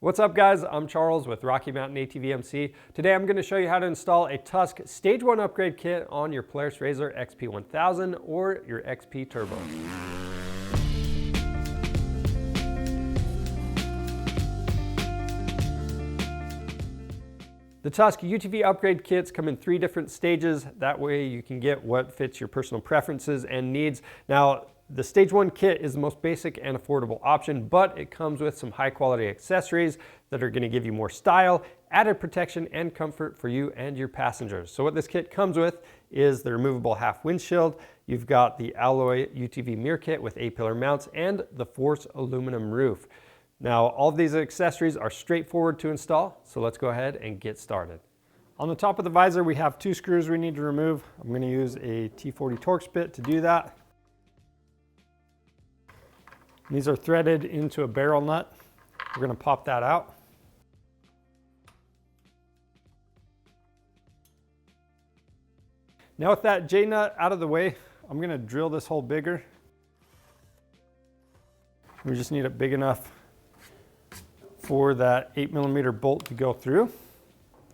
What's up guys, I'm Charles with Rocky Mountain ATV MC. Today I'm going to show you how to install a Tusk Stage 1 Upgrade Kit on your Polaris RZR XP 1000 or your XP Turbo. The Tusk UTV Upgrade Kits come in 3 different stages. That way you can get what fits your personal preferences and needs. Now, the Stage 1 kit is the most basic and affordable option, but it comes with some high quality accessories that are going to give you more style, added protection, and comfort for you and your passengers. So what this kit comes with is the Removable Half Windshield. You've got the alloy UTV Mirror Kit with A-pillar mounts and the Force aluminum roof. Now, all of these accessories are straightforward to install, so let's go ahead and get started. On the top of the visor, we have 2 screws we need to remove. I'm going to use a T40 Torx bit to do that. These are threaded into a barrel nut. We're going to pop that out. Now with that J-nut out of the way, I'm going to drill this hole bigger. We just need it big enough for that 8mm bolt to go through.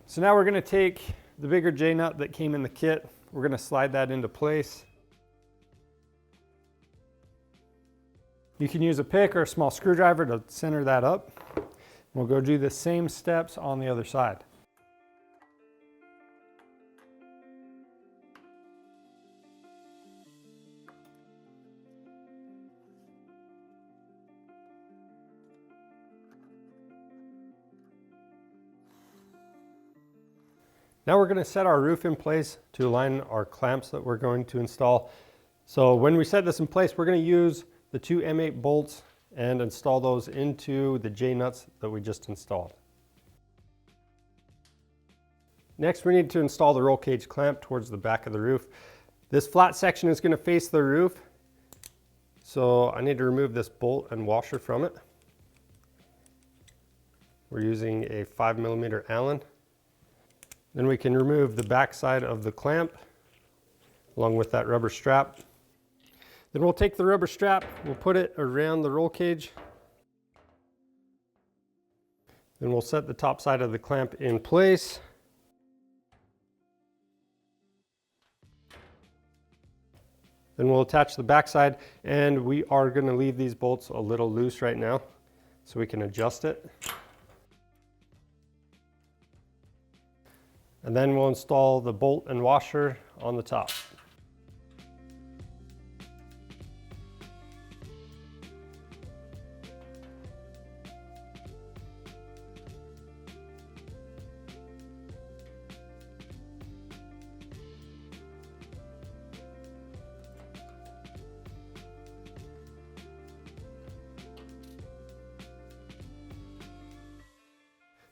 So now we're going to take the bigger J-nut that came in the kit. We're going to slide that into place. You can use a pick or a small screwdriver to center that up. We'll go do the same steps on the other side. Now we're going to set our roof in place to align our clamps that we're going to install. So when we set this in place, we're going to use the 2 M8 bolts and install those into the J-nuts that we just installed. Next, we need to install the roll cage clamp towards the back of the roof. This flat section is going to face the roof, so I need to remove this bolt and washer from it. We're using a 5mm Allen. Then we can remove the back side of the clamp along with that rubber strap. Then we'll take the rubber strap, we'll put it around the roll cage. Then we'll set the top side of the clamp in place. Then we'll attach the back side, and we are going to leave these bolts a little loose right now so we can adjust it. And then we'll install the bolt and washer on the top.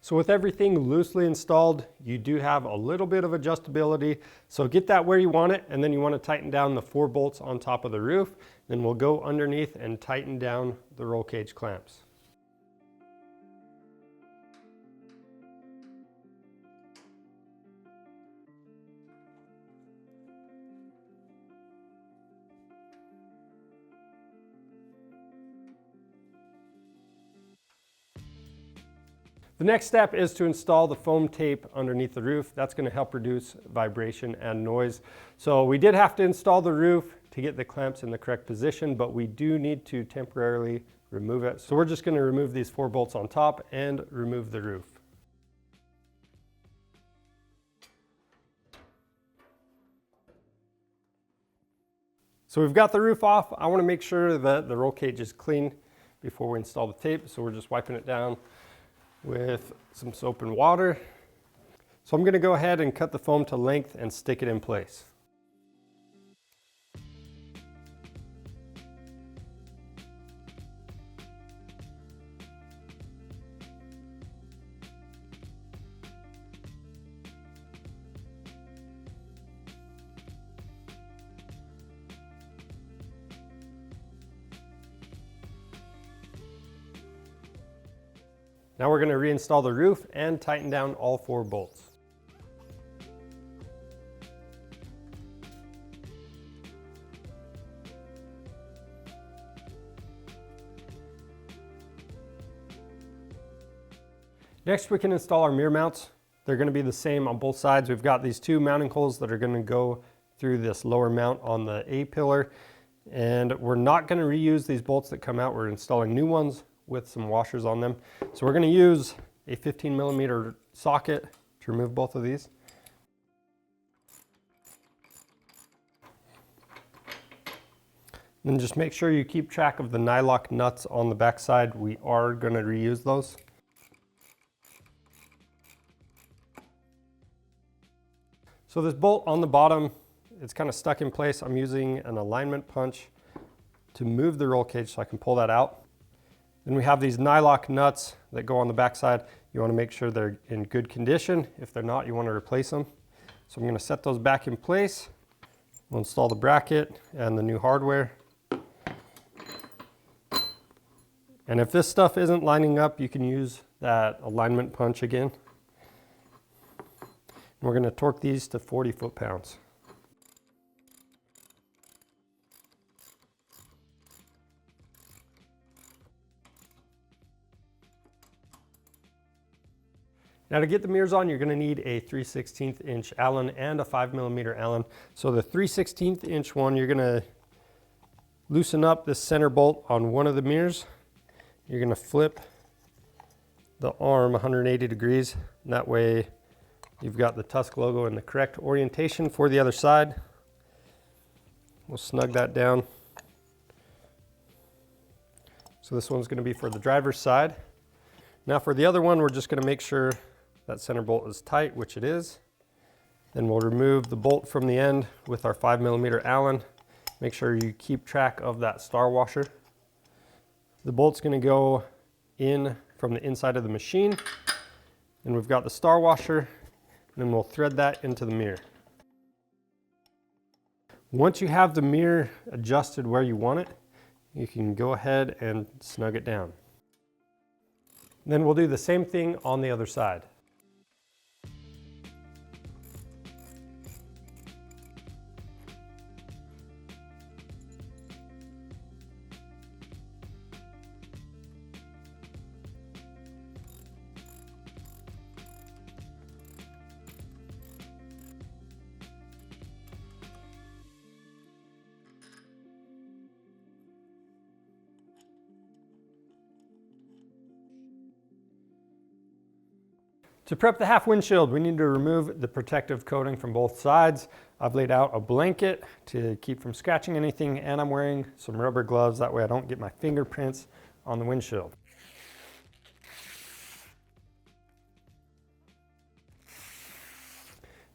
So with everything loosely installed, you do have a little bit of adjustability. So get that where you want it, and then you want to tighten down the 4 bolts on top of the roof. Then we'll go underneath and tighten down the roll cage clamps. The next step is to install the foam tape underneath the roof. That's going to help reduce vibration and noise. So we did have to install the roof to get the clamps in the correct position, but we do need to temporarily remove it. So we're just going to remove these 4 bolts on top and remove the roof. So we've got the roof off. I want to make sure that the roll cage is clean before we install the tape. So we're just wiping it down with some soap and water. So I'm going to go ahead and cut the foam to length and stick it in place. Now we're going to reinstall the roof and tighten down all 4 bolts. Next, we can install our mirror mounts. They're going to be the same on both sides. We've got these two mounting holes that are going to go through this lower mount on the A pillar. And we're not going to reuse these bolts that come out. We're installing new ones with some washers on them. So we're going to use a 15mm socket to remove both of these. And just make sure you keep track of the nylock nuts on the back side. We are going to reuse those. So this bolt on the bottom, it's kind of stuck in place. I'm using an alignment punch to move the roll cage so I can pull that out. Then we have these nylock nuts that go on the back side. You want to make sure they're in good condition. If they're not, you want to replace them. So I'm going to set those back in place. We'll install the bracket and the new hardware. And if this stuff isn't lining up, you can use that alignment punch again. And we're going to torque these to 40 foot-pounds. Now to get the mirrors on, you're going to need a 3/16 inch Allen and a 5mm Allen. So the 3/16 inch one, you're going to loosen up this center bolt on one of the mirrors. You're going to flip the arm 180 degrees. And that way you've got the Tusk logo in the correct orientation for the other side. We'll snug that down. So this one's going to be for the driver's side. Now for the other one, we're just going to make sure that center bolt is tight, which it is. Then we'll remove the bolt from the end with our 5mm Allen. Make sure you keep track of that star washer. The bolt's going to go in from the inside of the machine. And we've got the star washer, and then we'll thread that into the mirror. Once you have the mirror adjusted where you want it, you can go ahead and snug it down. Then we'll do the same thing on the other side. To prep the half windshield, we need to remove the protective coating from both sides. I've laid out a blanket to keep from scratching anything, and I'm wearing some rubber gloves. That way I don't get my fingerprints on the windshield.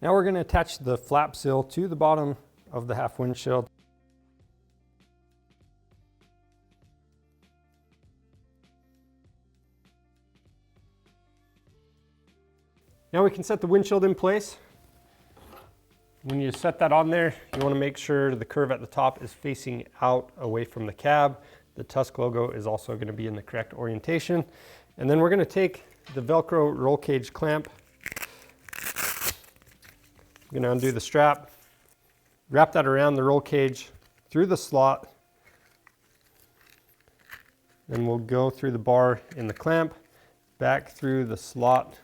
Now we're going to attach the flap seal to the bottom of the half windshield. Now we can set the windshield in place. When you set that on there, you want to make sure the curve at the top is facing out away from the cab. The Tusk logo is also going to be in the correct orientation. And then we're going to take the Velcro roll cage clamp. I'm going to undo the strap, wrap that around the roll cage through the slot. Then we'll go through the bar in the clamp, back through the slot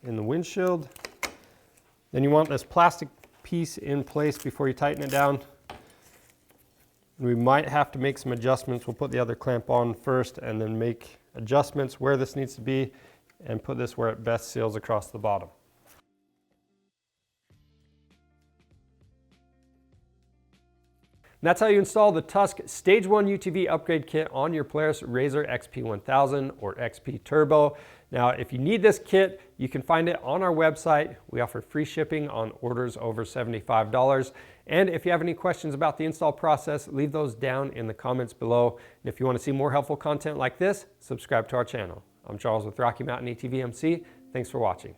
in the windshield. Then you want this plastic piece in place before you tighten it down. We might have to make some adjustments. We'll put the other clamp on first and then make adjustments where this needs to be and put this where it best seals across the bottom. And that's how you install the Tusk Stage 1 UTV Upgrade Kit on your Polaris RZR XP 1000 or XP Turbo. Now, if you need this kit, you can find it on our website. We offer free shipping on orders over $75. And if you have any questions about the install process, leave those down in the comments below. And if you want to see more helpful content like this, subscribe to our channel. I'm Charles with Rocky Mountain ATV MC. Thanks for watching.